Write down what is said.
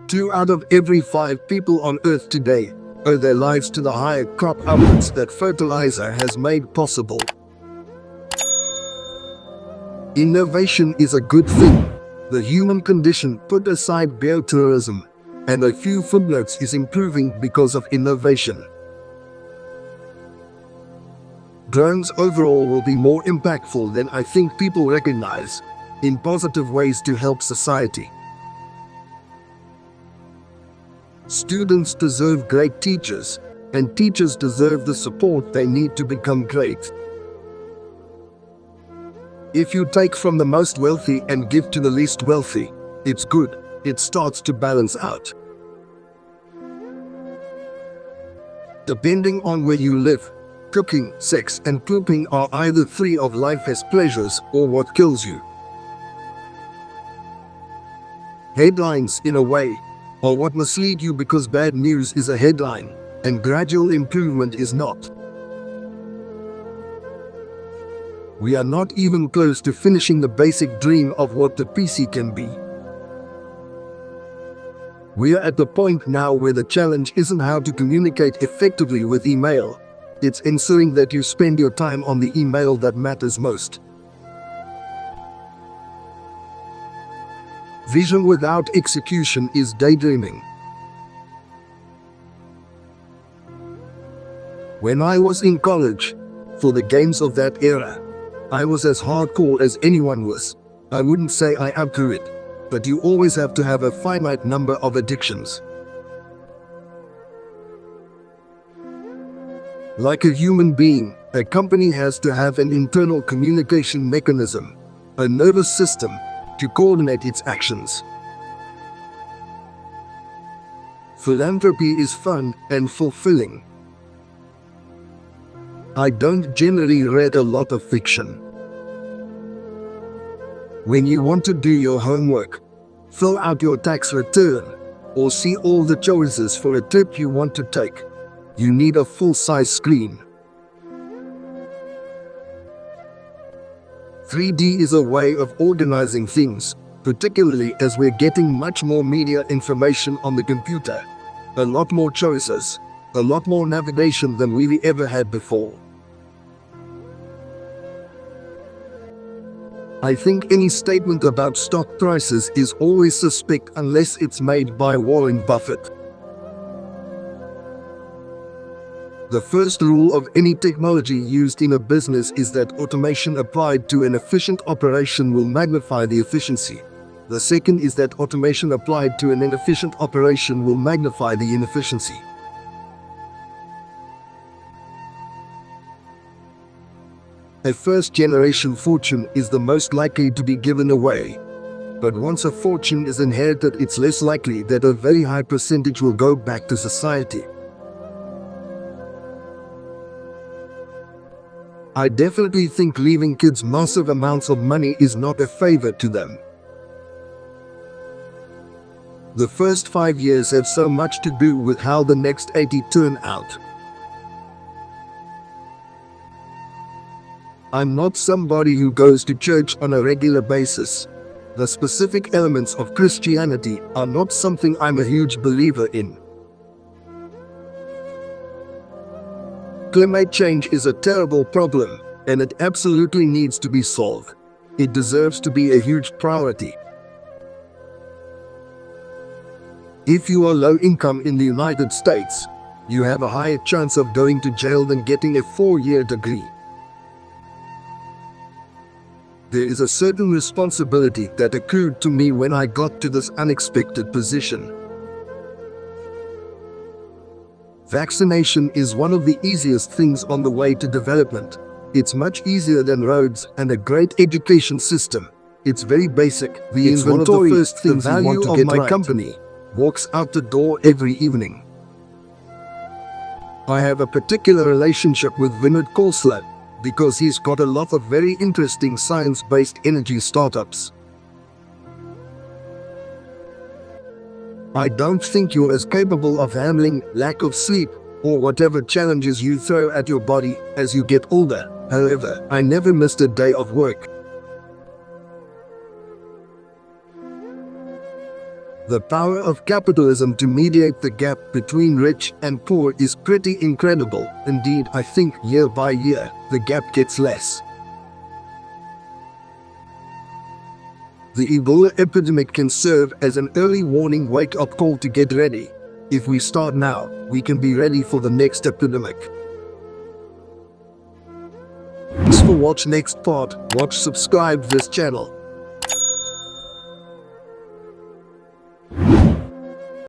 2 out of every 5 people on Earth today owe their lives to the higher crop outputs that fertilizer has made possible. Innovation is a good thing. The human condition, put aside biotourism, and a few footnotes, is improving because of innovation. Drones overall will be more impactful than I think people recognize, in positive ways to help society. Students deserve great teachers, and teachers deserve the support they need to become great. If you take from the most wealthy and give to the least wealthy, it's good. It starts to balance out. Depending on where you live, cooking, sex, and pooping are either 3 of life's pleasures or what kills you. Headlines, in a way, are what mislead you because bad news is a headline, and gradual improvement is not. We are not even close to finishing the basic dream of what the PC can be. We are at the point now where the challenge isn't how to communicate effectively with email. It's ensuring that you spend your time on the email that matters most. Vision without execution is daydreaming. When I was in college, for the games of that era, I was as hardcore as anyone was. I wouldn't say I outgrew it, but you always have to have a finite number of addictions. Like a human being, a company has to have an internal communication mechanism, a nervous system, to coordinate its actions. Philanthropy is fun and fulfilling. I don't generally read a lot of fiction. When you want to do your homework, fill out your tax return, or see all the choices for a trip you want to take, you need a full-size screen. 3D is a way of organizing things, particularly as we're getting much more media information on the computer. A lot more choices, a lot more navigation than we've ever had before. I think any statement about stock prices is always suspect unless it's made by Warren Buffett. The first rule of any technology used in a business is that automation applied to an efficient operation will magnify the efficiency. The second is that automation applied to an inefficient operation will magnify the inefficiency. A first-generation fortune is the most likely to be given away. But once a fortune is inherited, it's less likely that a very high percentage will go back to society. I definitely think leaving kids massive amounts of money is not a favor to them. The first 5 years have so much to do with how the next 80 turn out. I'm not somebody who goes to church on a regular basis. The specific elements of Christianity are not something I'm a huge believer in. Climate change is a terrible problem, and it absolutely needs to be solved. It deserves to be a huge priority. If you are low income in the United States, you have a higher chance of going to jail than getting a 4-year degree. There is a certain responsibility that accrued to me when I got to this unexpected position. Vaccination is one of the easiest things on the way to development. It's much easier than roads and a great education system. It's very basic. It's one of the first things you want to get right. The value of my company walks out the door every evening. I have a particular relationship with Vinod Khosla because he's got a lot of very interesting science-based energy startups. I don't think you're as capable of handling lack of sleep or whatever challenges you throw at your body as you get older. However, I never missed a day of work. The power of capitalism to mediate the gap between rich and poor is pretty incredible. Indeed, I think year by year, the gap gets less. The Ebola epidemic can serve as an early warning wake-up call to get ready. If we start now, we can be ready for the next epidemic. Thanks for watch next part. Subscribe this channel.